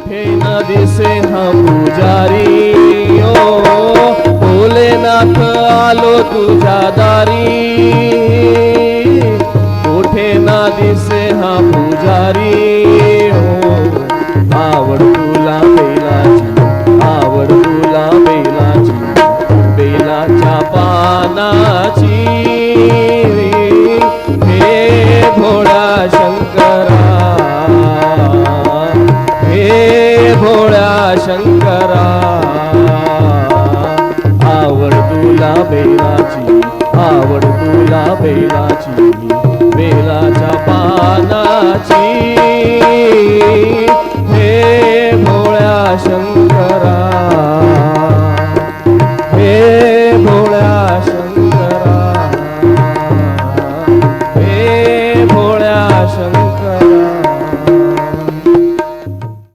कुठे न दिसे हा पुजारी ओ भोलेनाथ आलो तुझ्या दारी कुठे न दिसे हा पुजारी ओ आवड तुला बेलाची आवड तुला बेलाची बेलाच्या पानाची हे भोळा शंकरा हे भोळा शंकरा आवड तुला बेलाची आवड तुला बेलाची बेलाच्या पानाची